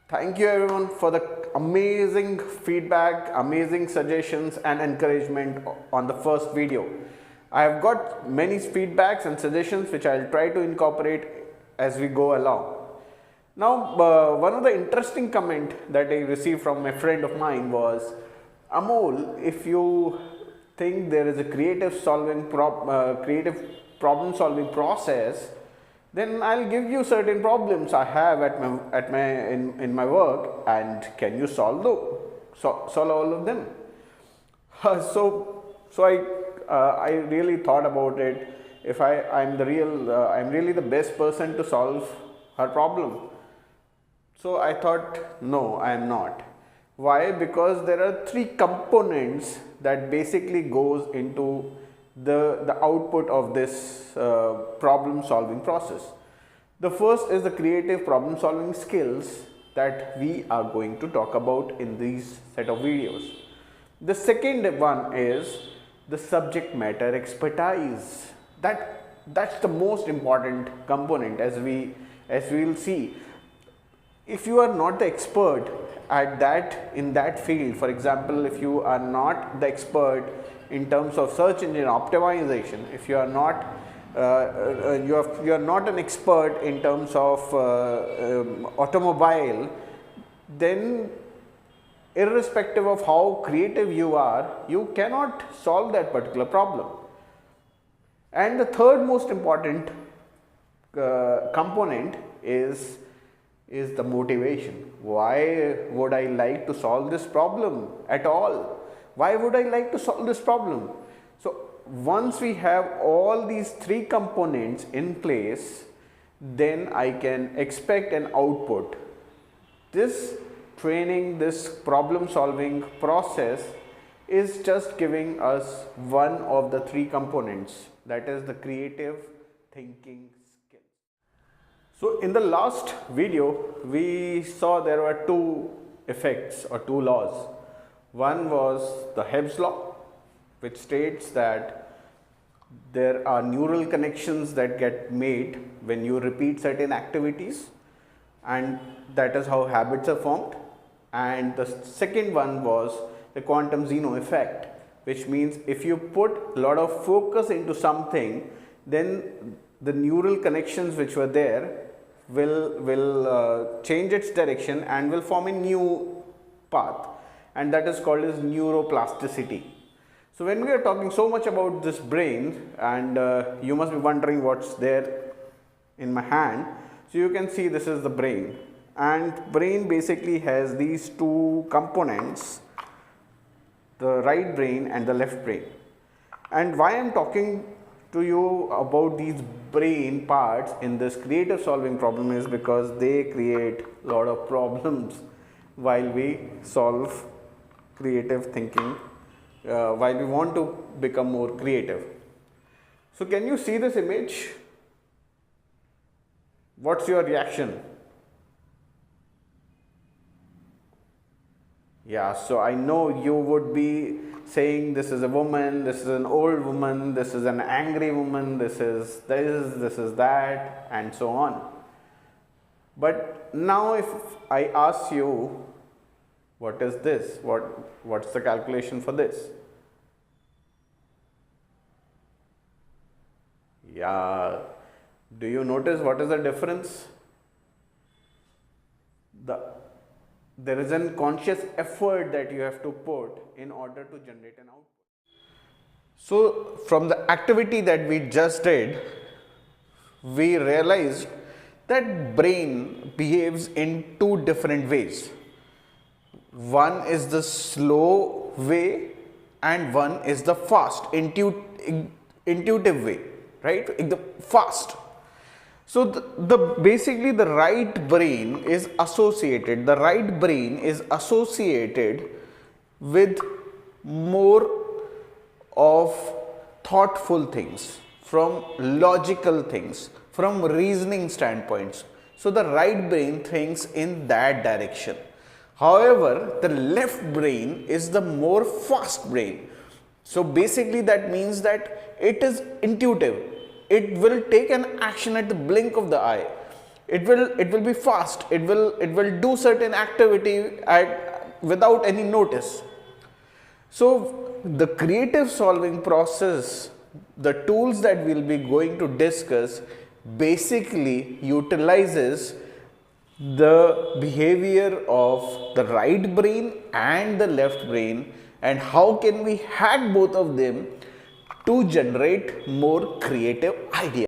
Thank you everyone for the amazing feedback, amazing suggestions and encouragement on the first video. I have got many feedbacks and suggestions which I'll try to incorporate as we go along. Now, one of the interesting comment that I received from a friend of mine was, Amol, if you think there is a creative problem solving process, then I'll give you certain problems I have in my work, and can you solve all of them? I really thought about it. If I'm really the best person to solve her problem. So I thought, no, I am not. Why? Because there are three components that basically goes into the output of this problem solving process. The first is the creative problem solving skills that we are going to talk about in these set of videos. The second one is the subject matter expertise. That's the most important component, as we will see. If you are not the expert in that field, for example, if you are not the expert in terms of search engine optimization, if you are not you are not an expert in terms of automobile, then irrespective of how creative you are, you cannot solve that particular problem. And the third most important component is the motivation. Why would I like to solve this problem at all? Why would I like to solve this problem? So once we have all these three components in place, then I can expect an output. This training, this problem solving process is just giving us one of the three components, that is the creative thinking skill. So in the last video, we saw there were two effects or two laws. One was the Hebb's law, which states that there are neural connections that get made when you repeat certain activities, and that is how habits are formed. And the second one was the quantum Zeno effect, which means if you put a lot of focus into something, then the neural connections which were there will change its direction and will form a new path, and that is called as neuroplasticity. So when we are talking so much about this brain, and you must be wondering what's there in my hand. So you can see this is the brain, and brain basically has these two components, the right brain and the left brain. And why I'm talking to you about these brain parts in this creative solving problem is because they create a lot of problems while we solve creative thinking, while we want to become more creative. So can you see this image? What's your reaction? Yeah, so I know you would be saying this is a woman, this is an old woman, this is an angry woman, this is that, and so on. But now if I ask you, what is this? What's the calculation for this? Yeah, do you notice what is the difference? There is a conscious effort that you have to put in order to generate an output. So from the activity that we just did, we realized that brain behaves in two different ways. One is the slow way and one is the fast, intuitive way, right? The fast. So basically the right brain is associated with more of thoughtful things, from logical things, from reasoning standpoints. So the right brain thinks in that direction. However, the left brain is the more fast brain. So basically that means that it is intuitive. It will take an action at the blink of the eye. it will be fast, it will do certain activity without any notice. So the creative solving process, the tools that we'll be going to discuss, basically utilizes the behavior of the right brain and the left brain, and how can we hack both of them to generate more creative ideas.